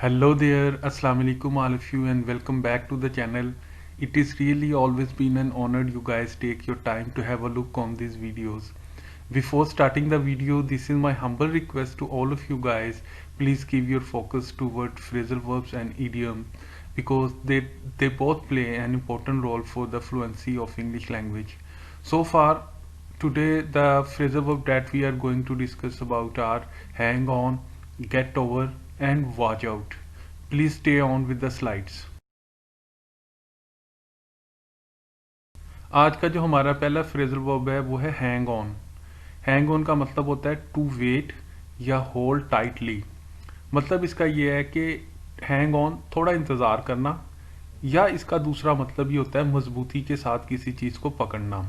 Hello there, Assalamu alaikum all of you and welcome back to the channel. It is really always been an honor you guys take your time to have a look on these videos. Before starting the video, this is my humble request to all of you guys. Please give your focus toward phrasal verbs and idioms because they both play an important role for the fluency of English language. So far, today the phrasal verb that we are going to discuss about are hang on, get over and watch out. Please stay on with the slides. आज का जो हमारा पहला phrasal verb है वो है hang on. Hang on का मतलब होता है टू वेट या होल्ड टाइटली. मतलब इसका ये है कि हैंग ऑन थोड़ा इंतज़ार करना, या इसका दूसरा मतलब ये होता है मजबूती के साथ किसी चीज़ को पकड़ना.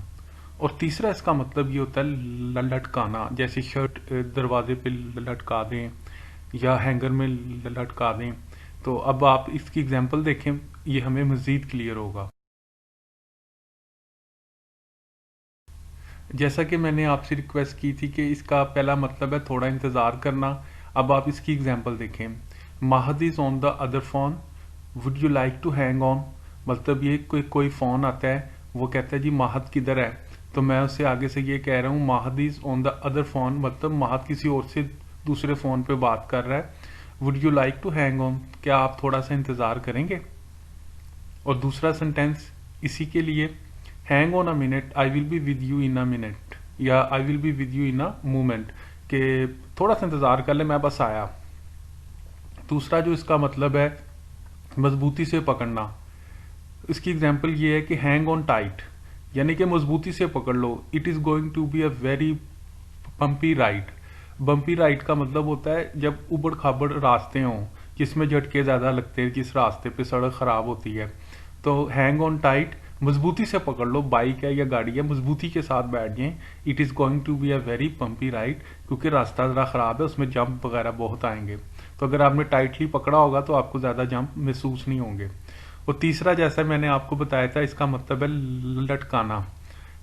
और तीसरा इसका मतलब ये होता है लटकाना, जैसे शर्ट दरवाजे पे लटका दें या हैंगर में लटका दें. तो अब आप इसकी एग्जांपल देखें, ये हमें मज़ीद क्लियर होगा. जैसा कि मैंने आपसे रिक्वेस्ट की थी कि इसका पहला मतलब है थोड़ा इंतज़ार करना. अब आप इसकी एग्जांपल देखें. Mahad is on the other phone, would you like to hang on. मतलब ये कोई फ़ोन आता है, वो कहता है जी माहद किधर है, तो मैं उससे आगे से ये कह रहा हूँ Mahad is on the other phone, मतलब माहद किसी और से दूसरे फ़ोन पे बात कर रहा है. Would you like to hang on, क्या आप थोड़ा सा इंतज़ार करेंगे. और दूसरा सेंटेंस इसी के लिए, hang on a minute, I will be with you in a minute, या I will be with you in a moment, कि थोड़ा सा इंतज़ार कर ले, मैं बस आया. दूसरा जो इसका मतलब है मजबूती से पकड़ना, इसकी एग्जांपल ये है कि हैंग ऑन टाइट, यानी कि मजबूती से पकड़ लो. It is going to be a very bumpy ride. Bumpy ride का मतलब होता है जब उबड़ खाबड़ रास्ते हों, जिसमें झटके ज़्यादा लगते हैं, जिस रास्ते पे सड़क ख़राब होती है. तो हैंग ऑन टाइट, मजबूती से पकड़ लो, बाइक है या गाड़ी है, मजबूती के साथ बैठ जाएं. It is going to be a very bumpy ride, क्योंकि रास्ता ज़रा ख़राब है, उसमें जंप वगैरह बहुत आएंगे. तो अगर आपने टाइटली पकड़ा होगा तो आपको ज़्यादा जंप महसूस नहीं होंगे. और तीसरा, जैसा मैंने आपको बताया था, इसका मतलब है लटकाना.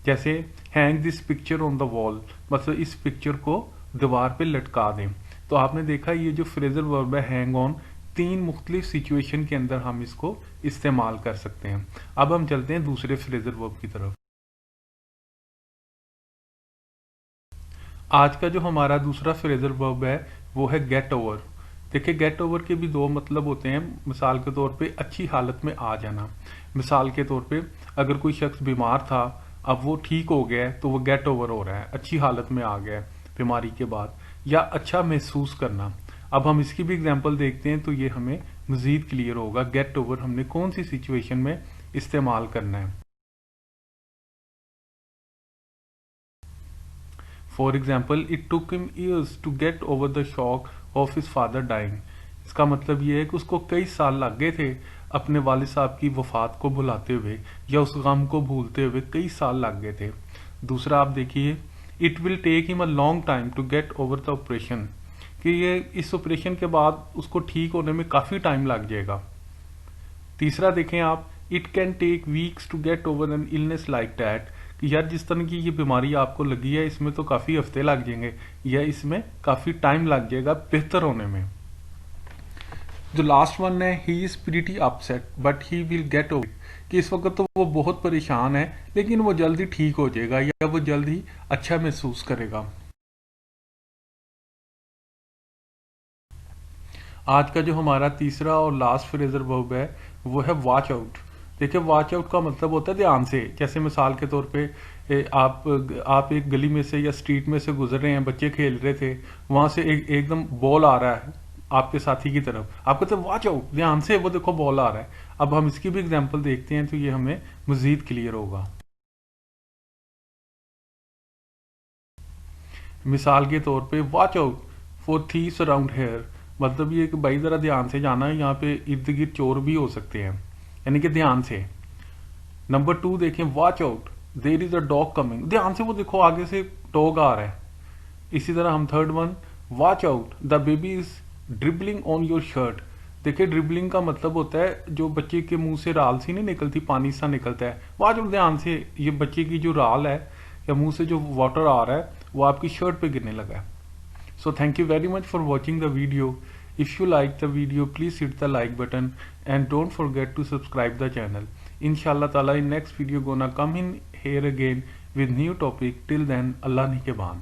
जैसे hang this picture on the wall, मतलब इस पिक्चर को दीवार पे लटका दें. तो आपने देखा ये जो फ्रेजल वर्ब है हैंग ऑन, तीन मुख्तलिफ सिचुएशन के अंदर हम इसको इस्तेमाल कर सकते हैं. अब हम चलते हैं दूसरे फ्रेजल वर्ब की तरफ. आज का जो हमारा दूसरा फ्रेजल वर्ब है वो है गेट ओवर. देखिए, गेट ओवर के भी दो मतलब होते हैं. मिसाल के तौर पे अच्छी हालत में आ जाना. मिसाल के तौर पे अगर कोई शख्स बीमार था, अब वो ठीक हो गया है, तो वो गेट ओवर हो रहा है, अच्छी हालत में आ गया है बीमारी के बाद. या अच्छा महसूस करना. अब हम इसकी भी एग्जांपल देखते हैं तो ये हमें मजीद क्लियर होगा गेट ओवर हमने कौन सी सिचुएशन में इस्तेमाल करना है. For example, it took him years to get over the shock of his father dying. इसका मतलब ये है कि उसको कई साल लग गए थे अपने वालिद साहब की वफात को भुलाते हुए, या उस गम को भूलते हुए कई साल लग गए थे. दूसरा आप देखिए, it will take him a long time to get over the operation, कि ये इस ऑपरेशन के बाद उसको ठीक होने में काफ़ी टाइम लग जाएगा. तीसरा देखें आप, it can take weeks to get over an illness like that, कि यार जिस तरह की ये बीमारी आपको लगी है इसमें तो काफ़ी हफ्ते लग जाएंगे, या इसमें काफ़ी टाइम लग जाएगा बेहतर होने में. जो लास्ट वन है, he is pretty upset but he will get over, कि इस वक्त तो वो बहुत परेशान है लेकिन वो जल्दी ठीक हो जाएगा, या वो जल्द ही अच्छा महसूस करेगा. आज का जो हमारा तीसरा और लास्ट फ्रेजल वर्ब है वो है वॉच आउट. देखिए, वॉच आउट का मतलब होता है ध्यान से. जैसे मिसाल के तौर पे आप एक गली में से या स्ट्रीट में से गुजर रहे हैं, बच्चे खेल रहे थे, वहां से एकदम बॉल आ रहा है आपके साथी की तरफ, आप कहते हैं वॉच आउट, ध्यान से, वो देखो बॉल आ रहा है. अब हम इसकी भी एग्जाम्पल देखते हैं तो ये हमें मजीद क्लियर होगा. मिसाल के तौर पे, watch out for thieves around hair, मतलब ये कि भाई जरा ध्यान से जाना है, यहाँ पे इर्द गिर्द चोर भी हो सकते हैं, यानी कि ध्यान से. नंबर 2 देखें, watch out there is a dog coming, ध्यान से, वो देखो आगे से डॉग आ रहा है. इसी तरह हम third one, watch out the baby is dribbling on your shirt. देखिए, ड्रिबलिंग का मतलब होता है जो बच्चे के मुंह से राल सी नहीं निकलती, पानी सा निकलता है. वॉच आउट, ध्यान से, ये बच्चे की जो राल है या मुंह से जो वाटर आ रहा है वो आपकी शर्ट पे गिरने लगा है. So thank you very much for watching the video. If you like the video, please hit the like button and don't forget to subscribe the channel. Inshallah Taala in next video gonna come in here again with new topic. Till then, Allah Nikeban.